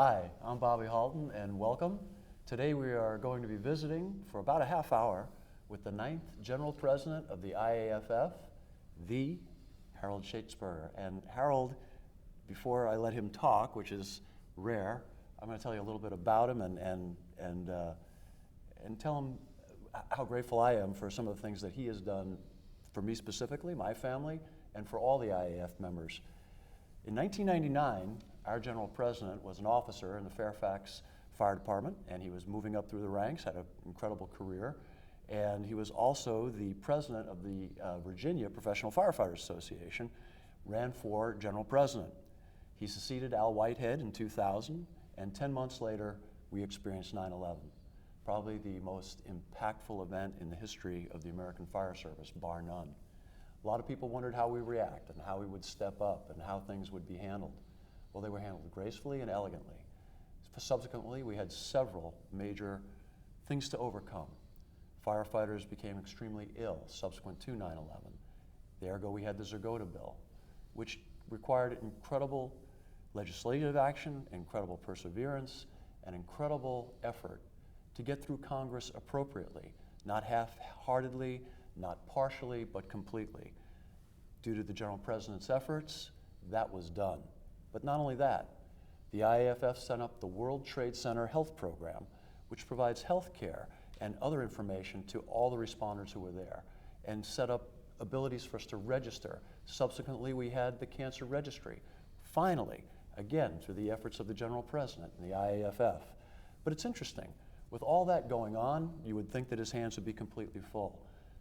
Hi, I'm Bobby Halton, and welcome. Today we are going to be visiting for about a half hour with the 9th General President of the IAFF, the Harold Schaitberger. And Harold, before I let him talk, which is rare, I'm going to tell you a little bit about him and tell him how grateful I am for some of the things that he has done for me specifically, my family, and for all the IAF members. In 1999, our general president was an officer in the Fairfax Fire Department, and he was moving up through the ranks, had an incredible career, and he was also the president of the Virginia Professional Firefighters Association, ran for general president. He succeeded Al Whitehead in 2000, and 10 months later, we experienced 9/11, probably the most impactful event in the history of the American Fire Service, bar none. A lot of people wondered how we react and how we would step up and how things would be handled. Well, they were handled gracefully and elegantly. Subsequently, we had several major things to overcome. Firefighters became extremely ill subsequent to 9/11. Ergo, we had the Zergoda Bill, which required incredible legislative action, incredible perseverance, and incredible effort to get through Congress appropriately, not half-heartedly, not partially, but completely. Due to the General President's efforts, that was done. But not only that, the IAFF set up the World Trade Center Health Program, which provides health care and other information to all the responders who were there, and set up abilities for us to register. Subsequently, we had the Cancer Registry. Finally, again, through the efforts of the General President and the IAFF. But it's interesting, with all that going on, you would think that his hands would be completely full.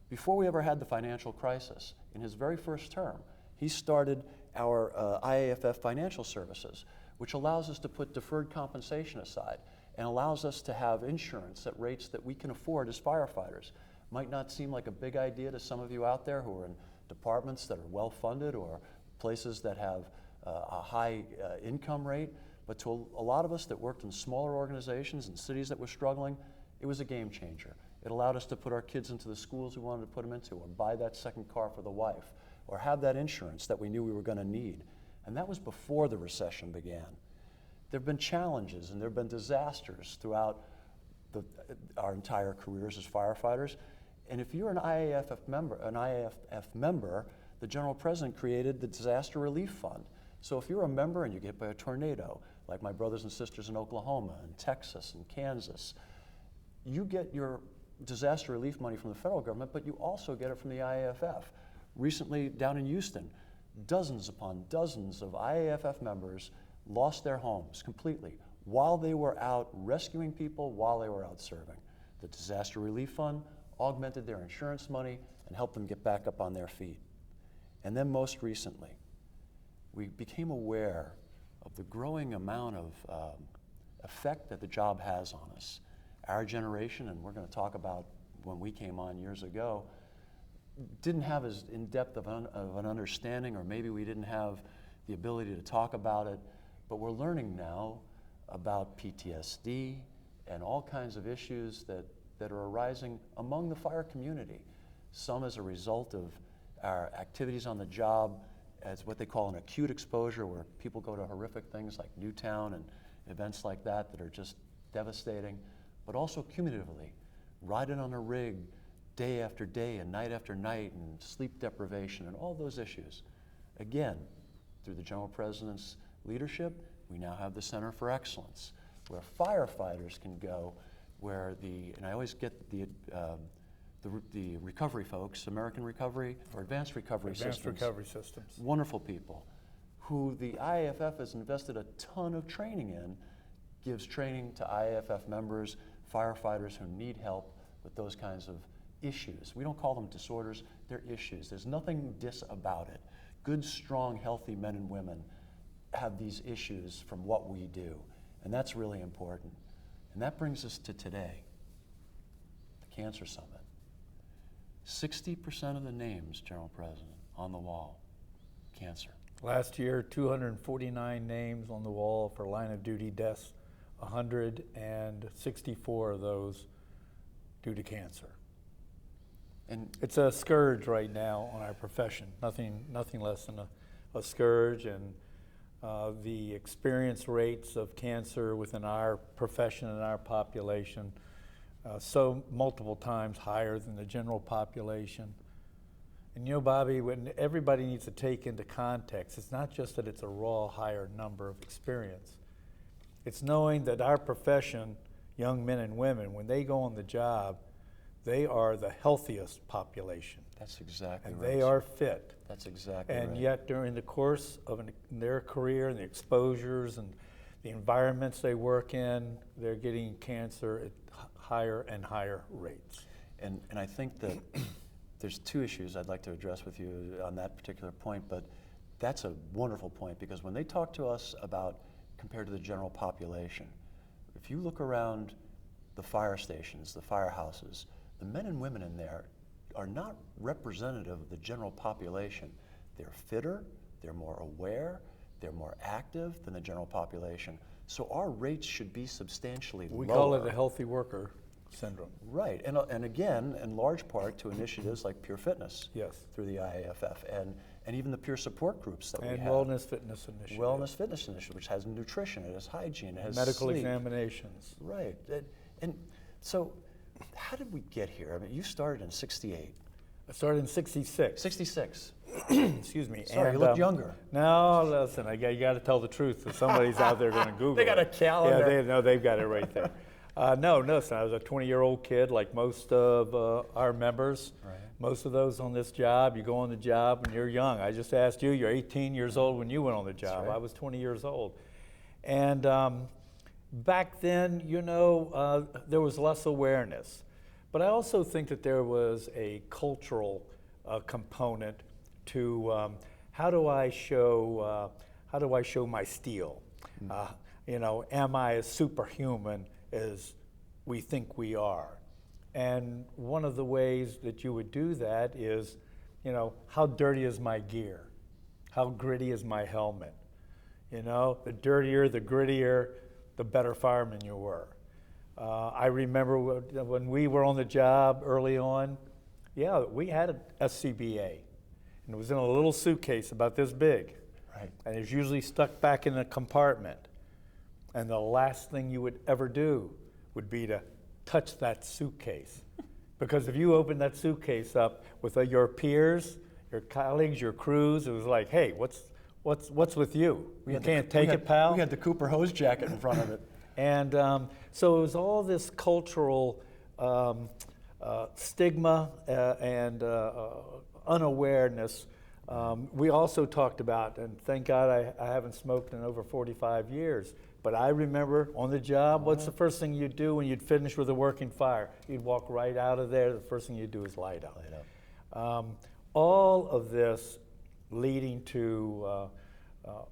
Before we ever had the financial crisis, in his very first term, he started our IAFF Financial Services, which allows us to put deferred compensation aside and allows us to have insurance at rates that we can afford as firefighters. Might not seem like a big idea to some of you out there who are in departments that are well funded or places that have a high income rate, but to a lot of us that worked in smaller organizations and cities that were struggling, it was a game changer. It allowed us to put our kids into the schools we wanted to put them into, or buy that second car for the wife, or have that insurance that we knew we were going to need. And that was before the recession began. There have been challenges and there have been disasters throughout our entire careers as firefighters. And if you're an IAFF member, the General President created the Disaster Relief Fund. So if you're a member and you get hit by a tornado, like my brothers and sisters in Oklahoma and Texas and Kansas, you get your disaster relief money from the federal government, but you also get it from the IAFF. Recently, down in Houston, dozens upon dozens of IAFF members lost their homes completely while they were out rescuing people, while they were out serving. The Disaster Relief Fund augmented their insurance money and helped them get back up on their feet. And then most recently, we became aware of the growing amount of effect that the job has on us. Our generation, and we're going to talk about when we came on years ago, didn't have as in-depth of an understanding, or maybe we didn't have the ability to talk about it, but we're learning now about PTSD and all kinds of issues that are arising among the fire community. Some as a result of our activities on the job as what they call an acute exposure, where people go to horrific things like Newtown and events like that that are just devastating, but also cumulatively, riding on a rig day after day and night after night, and sleep deprivation and all those issues. Again, through the General President's leadership, we now have the Center for Excellence, where firefighters can go, where and I always get the recovery folks, American Recovery or Advanced Recovery Systems. Advanced Recovery Systems. Wonderful people who the IAFF has invested a ton of training in, gives training to IAFF members, firefighters who need help with those kinds of issues. We don't call them disorders, they're issues. There's nothing about it. Good, strong, healthy men and women have these issues from what we do, and that's really important. And that brings us to today, the Cancer Summit. 60% of the names, General President, on the wall, cancer. Last year, 249 names on the wall for line of duty deaths, 164 of those due to cancer. And it's a scourge right now on our profession, nothing less than a scourge, and The experience rates of cancer within our profession and our population, so multiple times higher than the general population. And you know, Bobby, when everybody needs to take into context, it's not just that it's a raw higher number of experience. It's knowing that our profession, young men and women, when they go on the job, they are the healthiest population. That's exactly and right. they are fit. That's exactly right. And yet during the course of their career and the exposures and the environments they work in, they're getting cancer at higher and higher rates. And I think that there's two issues I'd like to address with you on that particular point, but that's a wonderful point, because when they talk to us about compared to the general population, if you look around the fire stations, the firehouses, the men and women in there are not representative of the general population. They're fitter, they're more aware, they're more active than the general population. So our rates should be substantially lower. We call it a healthy worker syndrome. Right, and again, in large part to initiatives like Peer Fitness. Yes. Through the IAFF, and even the peer support groups that we have. And Wellness Fitness Initiative. Wellness Fitness Initiative, which has nutrition, it has hygiene, it has medical sleep. examinations. Right, and so how did we get here? I mean, you started in '68. I started in '66. '66. Excuse me. Sorry, and, you look younger. No, listen, you got to tell the truth. If somebody's out there going to Google They got a it. calendar. Yeah, they've got it right there. No, listen, I was a 20-year-old kid like most of our members. Right. Most of those on this job, you go on the job when you're young. I just asked you, you're 18 years old when you went on the job. Right. I was 20 years old. And back then, you know, there was less awareness. But I also think that there was a cultural component to how do I show my steel? You know, am I as superhuman as we think we are? And one of the ways that you would do that is, you know, how dirty is my gear? How gritty is my helmet? You know, the dirtier, the grittier, the better fireman you were. I remember when we were on the job early on, yeah, we had a SCBA, and it was in a little suitcase about this big. Right. And it was usually stuck back in a compartment. And the last thing you would ever do would be to touch that suitcase. Because if you opened that suitcase up with your peers, your colleagues, your crews, it was like, hey, what's with you? You can't take it, pal? We had the Cooper hose jacket in front of it. And so it was all this cultural stigma and unawareness. We also talked about, and thank God I haven't smoked in over 45 years, but I remember on the job, what's the first thing you'd do when you'd finish with a working fire? You'd walk right out of there, the first thing you'd do is light up. All of this leading to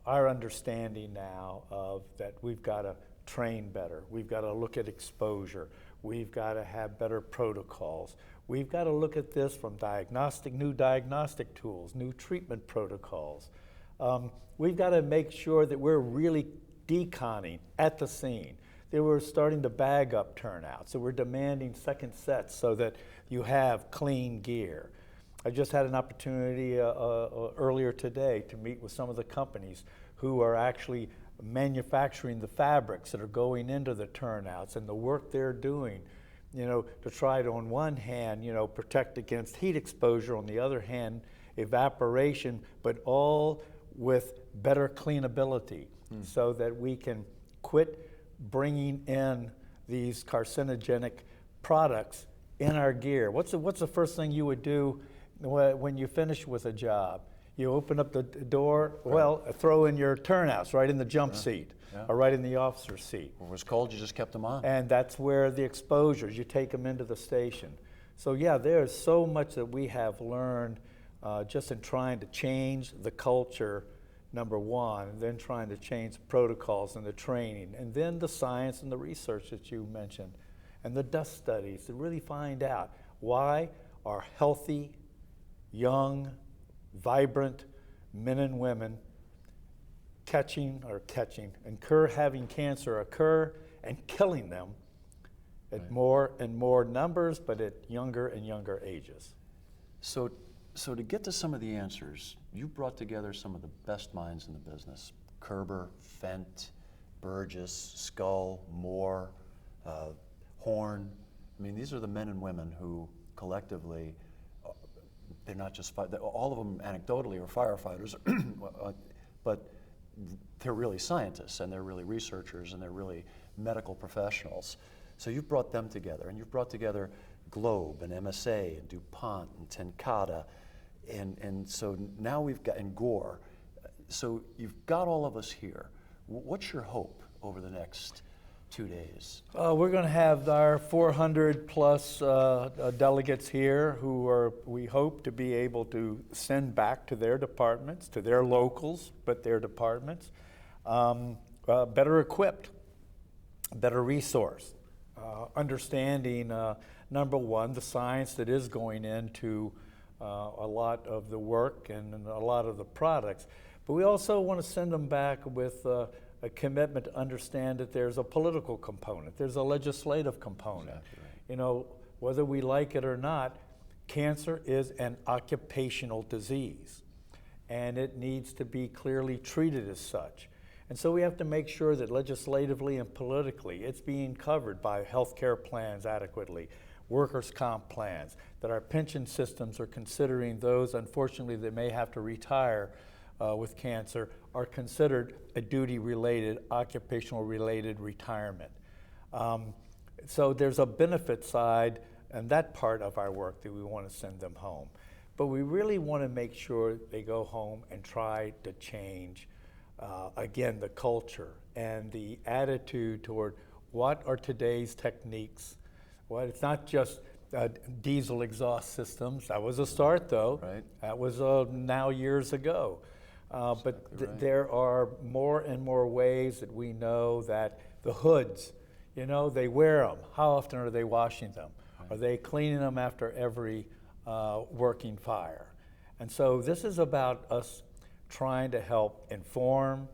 our understanding now of that we've got to train better, we've got to look at exposure, we've got to have better protocols, we've got to look at this from new diagnostic tools, new treatment protocols. We've got to make sure that we're really deconning at the scene. They were starting to bag up turnouts, so we're demanding second sets so that you have clean gear. I just had an opportunity earlier today to meet with some of the companies who are actually manufacturing the fabrics that are going into the turnouts and the work they're doing, you know, to try to, on one hand, you know, protect against heat exposure, on the other hand, evaporation, but all with better cleanability so that we can quit bringing in these carcinogenic products in our gear. What's the first thing you would do when you finish with a job? You open up the door, well, throw in your turnouts right in the jump seat or right in the officer's seat. When it was cold, you just kept them on. And that's where the exposures, you take them into the station. So yeah, there's so much that we have learned just in trying to change the culture, number one, and then trying to change the protocols and the training, and then the science and the research that you mentioned, and the dust studies to really find out why our healthy, young, vibrant men and women having cancer occur and killing them at more and more numbers, but at younger and younger ages. So to get to some of the answers, you brought together some of the best minds in the business, Kerber, Fent, Burgess, Skull, Moore, Horn. I mean, these are the men and women who collectively, they're not just, all of them anecdotally are firefighters, but they're really scientists and they're really researchers and they're really medical professionals. So you've brought them together, and you've brought together Globe and MSA and DuPont and Tenkata, and so now we've got, and Gore. So you've got all of us here. What's your hope over the next 2 days? We're going to have our 400 plus delegates here who are, we hope to be able to send back to their departments, to their locals, but their departments, better equipped, better resourced, understanding, number one, the science that is going into a lot of the work and a lot of the products. But we also want to send them back with a commitment to understand that there's a political component, there's a legislative component. Exactly right. You know, whether we like it or not, cancer is an occupational disease, and it needs to be clearly treated as such. And so we have to make sure that legislatively and politically it's being covered by health care plans adequately, workers' comp plans, that our pension systems are considering those, unfortunately, that may have to retire with cancer are considered a duty-related, occupational-related retirement. So there's a benefit side and that part of our work that we want to send them home. But we really want to make sure they go home and try to change, again, the culture and the attitude toward what are today's techniques. Well, it's not just diesel exhaust systems. That was a start, though. Right. That was now years ago. But right. there are more and more ways that we know that the hoods, you know, they wear them. How often are they washing them? Right. Are they cleaning them after every working fire? And so this is about us trying to help inform,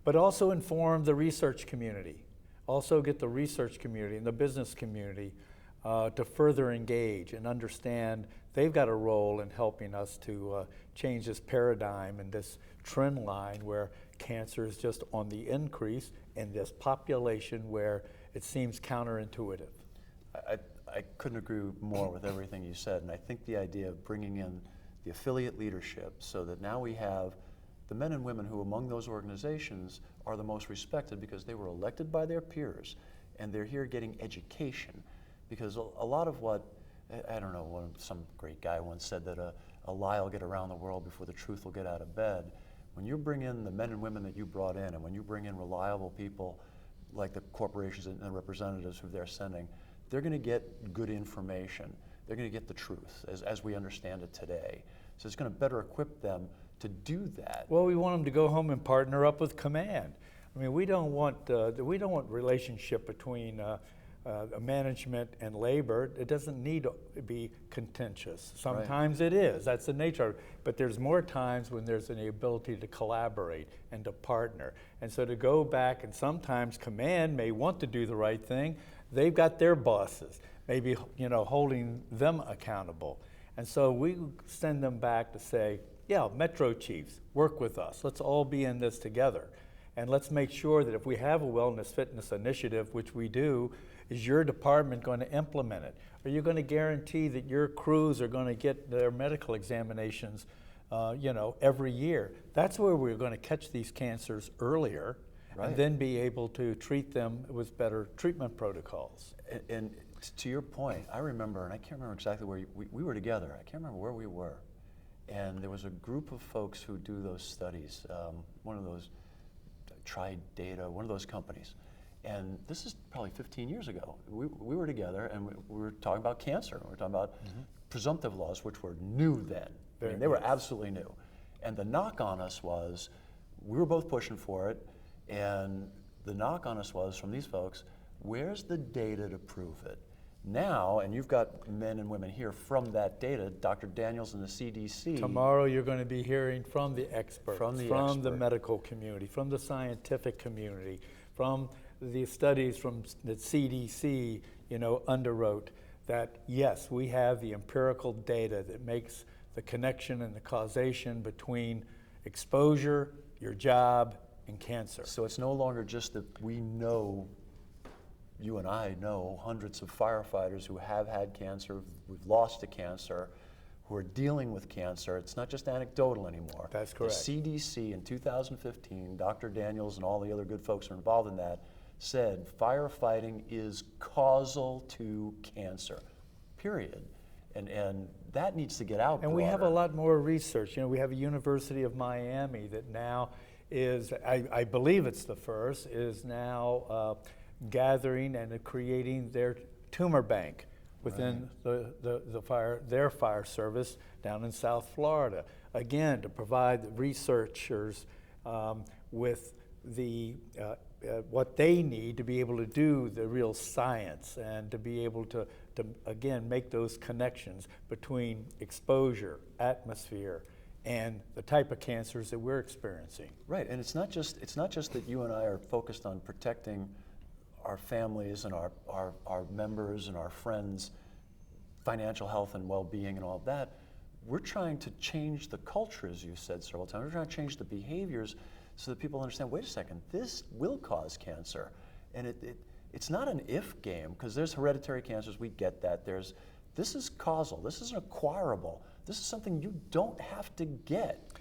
but also inform the research community. Also get the research community and the business community to further engage and understand they've got a role in helping us to change this paradigm and this trend line where cancer is just on the increase in this population where it seems counterintuitive. I couldn't agree more with everything you said, and I think the idea of bringing in the affiliate leadership so that now we have the men and women who among those organizations are the most respected because they were elected by their peers and they're here getting education. Because a lot of what, I don't know, some great guy once said that a lie will get around the world before the truth will get out of bed. When you bring in the men and women that you brought in, and when you bring in reliable people like the corporations and the representatives who they're sending, they're going to get good information. They're going to get the truth as we understand it today. So it's going to better equip them to do that. Well, we want them to go home and partner up with command. I mean, we don't want relationship between management and labor. It doesn't need to be contentious. Sometimes it is. That's the nature of it. But there's more times when there's an ability to collaborate and to partner. And so to go back, and sometimes command may want to do the right thing. They've got their bosses, maybe, you know, holding them accountable. And so we send them back to say, yeah, Metro Chiefs, work with us. Let's all be in this together. And let's make sure that if we have a wellness fitness initiative, which we do, is your department going to implement it? Are you going to guarantee that your crews are going to get their medical examinations, you know, every year? That's where we're going to catch these cancers earlier, right, and then be able to treat them with better treatment protocols. And to your point, I remember, and I can't remember exactly where we were together. I can't remember where we were. And there was a group of folks who do those studies, one of those Data, one of those companies. And this is probably 15 years ago. We were together and we were talking about cancer. We were talking about presumptive laws, which were new then. I mean, they were absolutely new. And the knock on us was, we were both pushing for it, and the knock on us was from these folks, where's the data to prove it? Now, and you've got men and women here from that data, Dr. Daniels and the CDC. Tomorrow you're going to be hearing from the experts, from expert. The medical community, from the scientific community, from the studies from the CDC, you know, underwrote that, yes, we have the empirical data that makes the connection and the causation between exposure, your job, in cancer. So it's no longer just that we know, you and I know hundreds of firefighters who have had cancer, we've lost to cancer, who are dealing with cancer. It's not just anecdotal anymore. That's correct. The CDC in 2015, Dr. Daniels and all the other good folks who are involved in that, said firefighting is causal to cancer, period. And that needs to get out And broader. we have a lot more research. You know, we have a University of Miami that now is, I believe it's the first, is now gathering and creating their tumor bank within their fire service down in South Florida. Again, to provide the researchers with the what they need to be able to do the real science and to be able to again make those connections between exposure, atmosphere, and the type of cancers that we're experiencing. Right, and it's not just that you and I are focused on protecting our families and our members and our friends' financial health and well-being and all of that. We're trying to change the culture, as you said several times. We're trying to change the behaviors so that people understand, wait a second, this will cause cancer. And it's not an if game, because there's hereditary cancers, we get that. This is causal, this is acquirable. This is something you don't have to get.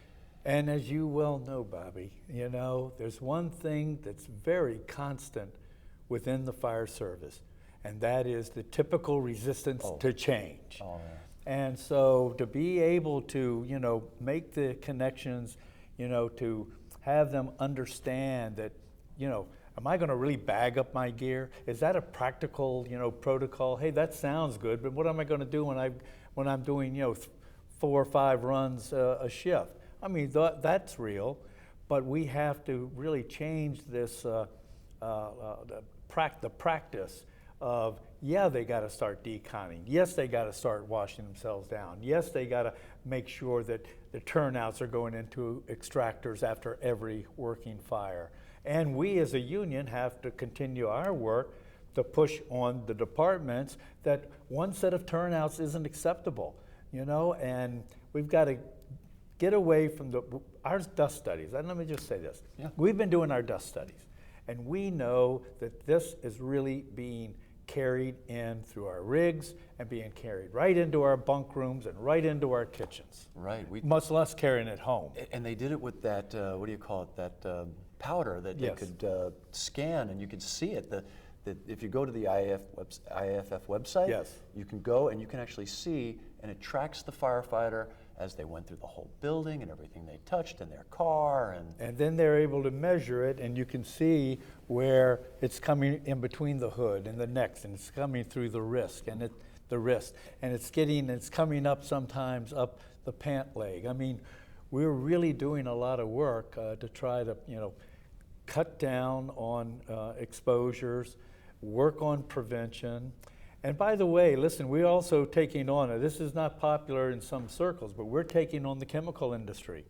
And as you well know, Bobby, you know, there's one thing that's very constant within the fire service, and that is the typical resistance to change. Oh, yeah. And so to be able to, you know, make the connections, you know, to have them understand that, you know, am I going to really bag up my gear? Is that a practical, you know, protocol? Hey, that sounds good, but what am I going to do when I'm doing, you know, 4 or 5 runs a shift? I mean, that's real, but we have to really change this the practice of, yeah, they got to start deconning. Yes, they got to start washing themselves down. Yes, they got to make sure that the turnouts are going into extractors after every working fire. And we as a union have to continue our work to push on the departments that one set of turnouts isn't acceptable, you know, and we've got to get away from our dust studies. And let me just say this. Yeah. We've been doing our dust studies, and we know that this is really being carried in through our rigs and being carried right into our bunk rooms and right into our kitchens. Right. Much less carrying it home. And they did it with that, what do you call it, that powder that Yes. they could scan and you could see it. If you go to the IAFF website, Yes. you can go and you can actually see, and it tracks the firefighter as they went through the whole building and everything they touched in their car. And then they're able to measure it, and you can see where it's coming in between the hood and the necks, and it's coming through the wrist, and it's coming up sometimes up the pant leg. I mean, we're really doing a lot of work to try to, you know, cut down on exposures, work on prevention. And by the way, listen, we're also taking on, this is not popular in some circles, but we're taking on the chemical industry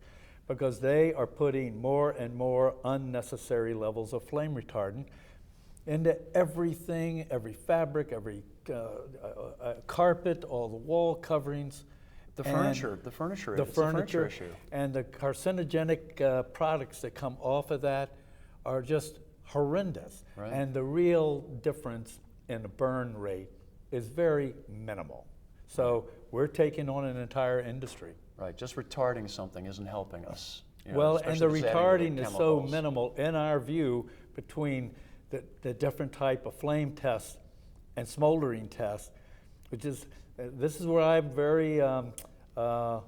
because they are putting more and more unnecessary levels of flame retardant into everything, every fabric, every carpet, all the wall coverings. The furniture issue. And the carcinogenic products that come off of that are just horrendous. Right. And the real difference in the burn rate is very minimal. So we're taking on an entire industry. Right, just retarding something isn't helping us. You know, Well, and the especially just adding retarding is so chemicals. minimal in our view between the different type of flame tests and smoldering tests, which is, this is where I'm very, the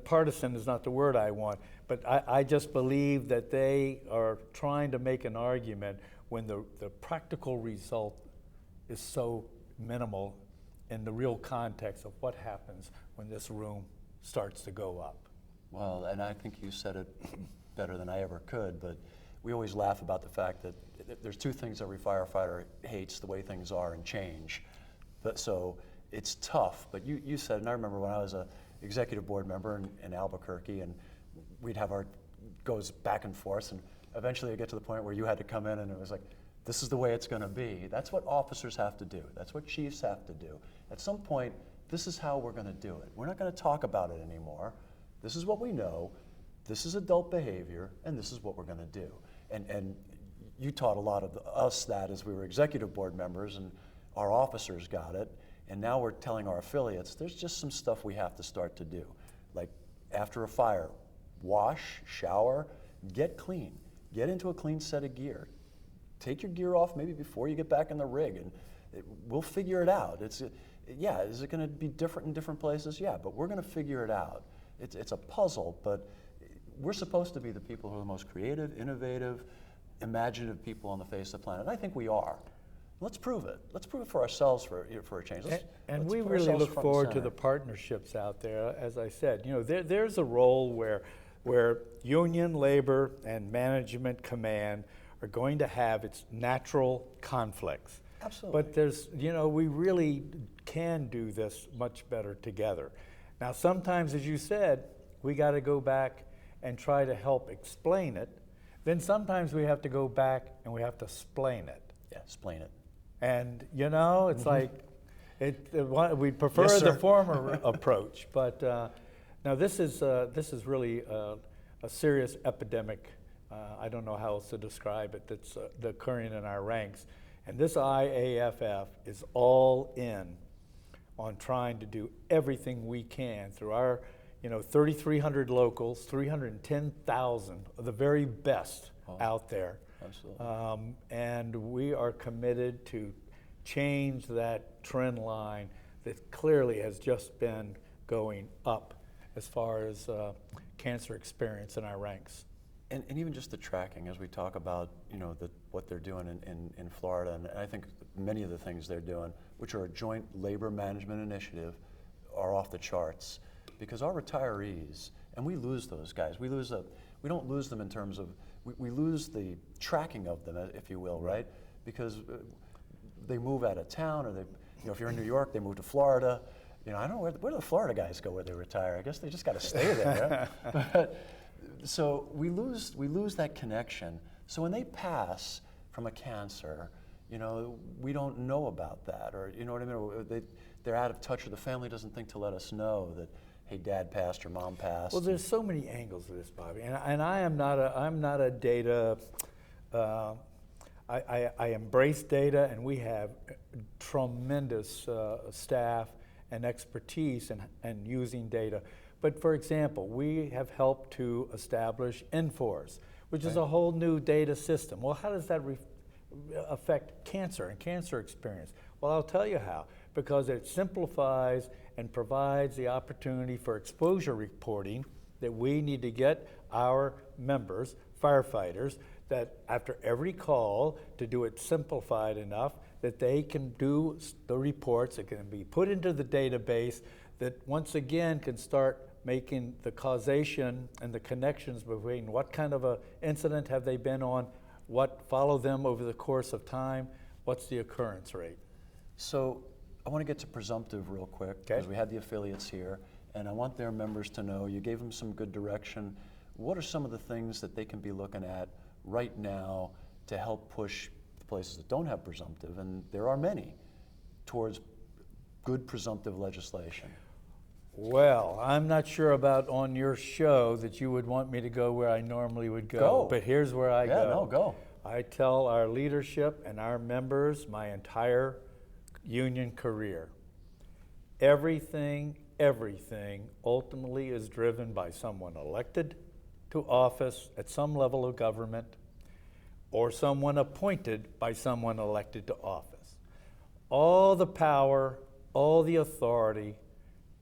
partisan is not the word I want, but I just believe that they are trying to make an argument when the practical result is so minimal in the real context of what happens when this room starts to go up. Well, and I think you said it better than I ever could, but we always laugh about the fact that there's 2 things every firefighter hates: the way things are and change. But so it's tough, but you said, and I remember when I was a executive board member in Albuquerque, and we'd have our goes back and forth, and eventually it get to the point where you had to come in and it was like, this is the way it's going to be. That's what officers have to do. That's what chiefs have to do. At some point, this is how we're going to do it. We're not going to talk about it anymore. This is what we know. this is adult behavior, and this is what we're going to do. And you taught a lot of us that as we were executive board members, and our officers got it, and now we're telling our affiliates, there's just some stuff we have to start to do. Like after a fire, wash, shower, get clean. Get into a clean set of gear. Take your gear off maybe before you get back in the rig, and we'll figure it out. Yeah, is it going to be different in different places? Yeah, but we're going to figure it out. It's a puzzle, but we're supposed to be the people who are the most creative, innovative, imaginative people on the face of the planet. And I think we are. Let's prove it. Let's prove it for ourselves for a change. And let's we put really ourselves look front and forward to center. the partnerships out there. As I said, there's a role where union, labor, and management command are going to have its natural conflicts. Absolutely. But there's, we really can do this much better together. Now, sometimes, as you said, we got to go back and try to help explain it. Then sometimes we have to go back and we have to splain it. Yeah, explain it. And it's like, we prefer Yes, the sir. former approach. But now this is really a serious epidemic. I don't know how else to describe it. That's occurring in our ranks. And this IAFF is all in on trying to do everything we can through our 3,300 locals, 310,000 of the very best out there. Absolutely. And we are committed to change that trend line that clearly has just been going up as far as cancer experience in our ranks. And even just the tracking, as we talk about, what they're doing in Florida, and I think many of the things they're doing, which are a joint labor management initiative, are off the charts. Because our retirees, and we lose those guys, we don't lose them in terms of, we lose the tracking of them, if you will, right? Because they move out of town, or if you're in New York, they move to Florida. I don't know, where do the Florida guys go where they retire? I guess they just got to stay there. But, so we lose that connection. So when they pass from a cancer, we don't know about that, or you know what I mean? They're out of touch, or the family doesn't think to let us know that, hey, dad passed or mom passed. Well, there's so many angles to this, Bobby, and I'm not a data. I embrace data, and we have tremendous staff and expertise in using data. But for example, we have helped to establish Enforce, which is a whole new data system. Well, how does that affect cancer and cancer experience? Well, I'll tell you how. Because it simplifies and provides the opportunity for exposure reporting that we need to get our members, firefighters, that after every call, to do it simplified enough that they can do the reports that can be put into the database that once again can start making the causation and the connections between what kind of a incident have they been on, what followed them over the course of time, what's the occurrence rate. So I want to get to presumptive real quick, because we had the affiliates here, and I want their members to know, you gave them some good direction. What are some of the things that they can be looking at right now to help push the places that don't have presumptive, and there are many, towards good presumptive legislation? Well, I'm not sure about on your show that you would want me to go where I normally would go. But here's where I go. Yeah, no, go. I tell our leadership and our members my entire union career. Everything ultimately is driven by someone elected to office at some level of government, or someone appointed by someone elected to office. All the power, all the authority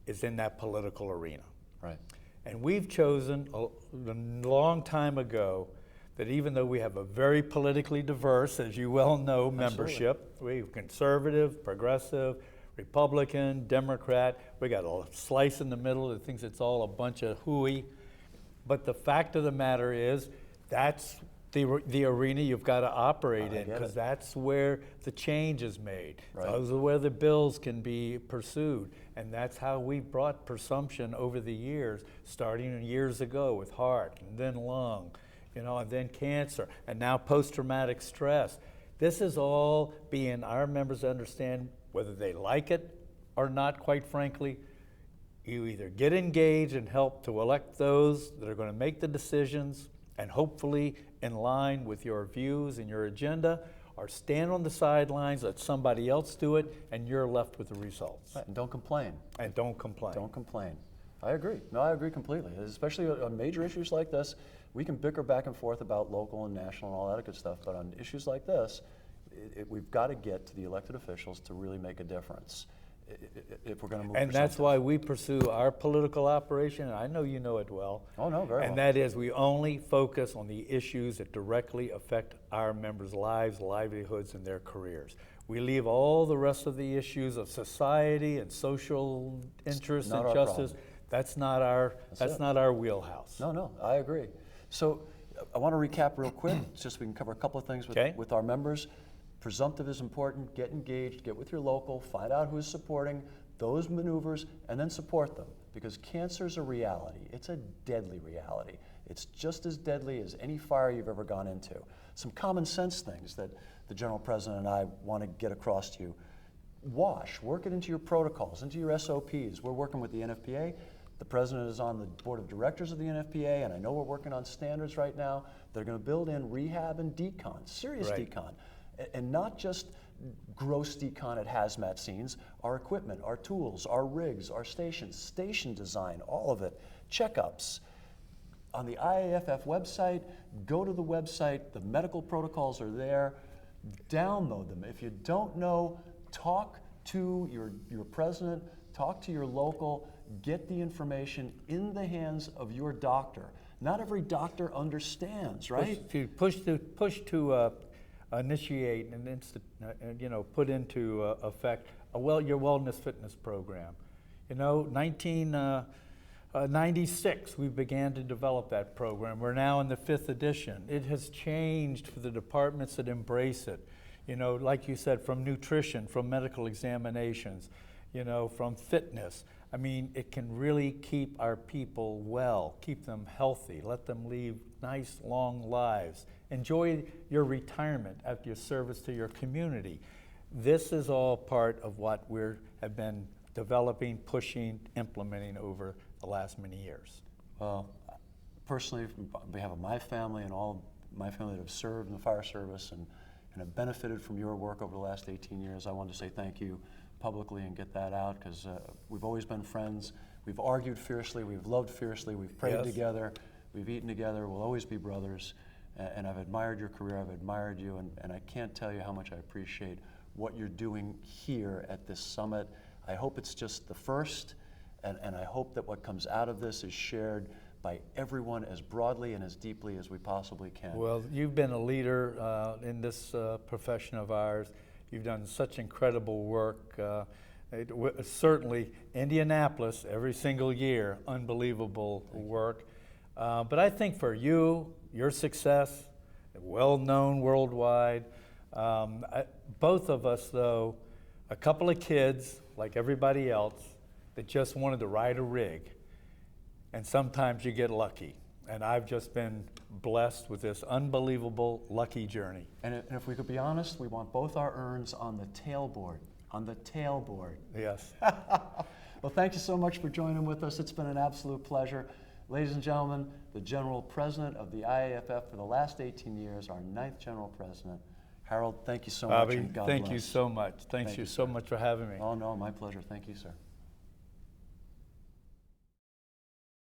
is in that political arena. Right. And we've chosen a long time ago that even though we have a very politically diverse, as you well know, membership, we have conservative, progressive, Republican, Democrat, we got a slice in the middle that thinks it's all a bunch of hooey. But the fact of the matter is, that's the arena you've got to operate in, because that's where the change is made. Right. Those are where the bills can be pursued. And that's how we brought presumption over the years, starting years ago with heart, and then lung, and then cancer, and now post-traumatic stress. This is all being our members understand, whether they like it or not, quite frankly, You either get engaged and help to elect those that are going to make the decisions and hopefully in line with your views and your agenda, or stand on the sidelines, let somebody else do it, and you're left with the results. Right, and don't complain. And don't complain. Don't complain. I agree. No, I agree completely. Especially on major issues like this, we can bicker back and forth about local and national and all that good stuff, but on issues like this, we've got to get to the elected officials to really make a difference if we're going to move. And that's why we pursue our political operation, and I know you know it well. Oh, no, very well. And that is, we only focus on the issues that directly affect our members' lives, livelihoods, and their careers. We leave all the rest of the issues of society and social interest and justice. That's not our wheelhouse. No, I agree. So I want to recap real quick, just so we can cover a couple of things with our members. Presumptive is important. Get engaged, get with your local, find out who's supporting those maneuvers, and then support them. Because cancer is a reality. It's a deadly reality. It's just as deadly as any fire you've ever gone into. Some common sense things that the General President and I want to get across to you. Work it into your protocols, into your SOPs. We're working with the NFPA. The President is on the board of directors of the NFPA, and I know we're working on standards right now that are going to build in rehab and decon, serious decon. And not just gross decon at hazmat scenes, our equipment, our tools, our rigs, our stations, station design, all of it, checkups. On the IAFF website, go to the website, the medical protocols are there, download them. If you don't know, talk to your president, talk to your local, get the information in the hands of your doctor. Not every doctor understands, right? Push to initiate and put into effect your wellness fitness program. 1996 we began to develop that program. We're now in the 5th edition. It has changed for the departments that embrace it. Like you said, from nutrition, from medical examinations, from fitness. I mean, it can really keep our people well, keep them healthy, let them lead nice, long lives. Enjoy your retirement after your service to your community. This is all part of what we have been developing, pushing, implementing over the last many years. Well, personally, on behalf of my family and all my family that have served in the fire service and have benefited from your work over the last 18 years, I wanted to say thank you publicly and get that out, because we've always been friends. We've argued fiercely, we've loved fiercely, we've prayed together, we've eaten together, we'll always be brothers. And I've admired your career, I've admired you, and I can't tell you how much I appreciate what you're doing here at this summit. I hope it's just the first, and I hope that what comes out of this is shared by everyone as broadly and as deeply as we possibly can. Well, you've been a leader in this profession of ours. You've done such incredible work. Certainly, Indianapolis, every single year, unbelievable work. But I think for you, your success, well-known worldwide, both of us, though, a couple of kids, like everybody else, that just wanted to ride a rig. And sometimes you get lucky. And I've just been blessed with this unbelievable lucky journey. And if we could be honest, we want both our urns on the tailboard. On the tailboard. Yes. Well, thank you so much for joining with us. It's been an absolute pleasure. Ladies and gentlemen, the General President of the IAFF for the last 18 years, our 9th General President. Harold, thank you so much. Bobby, and God thank bless. you so much. Thank you so much for having me. Oh, no, my pleasure. Thank you, sir.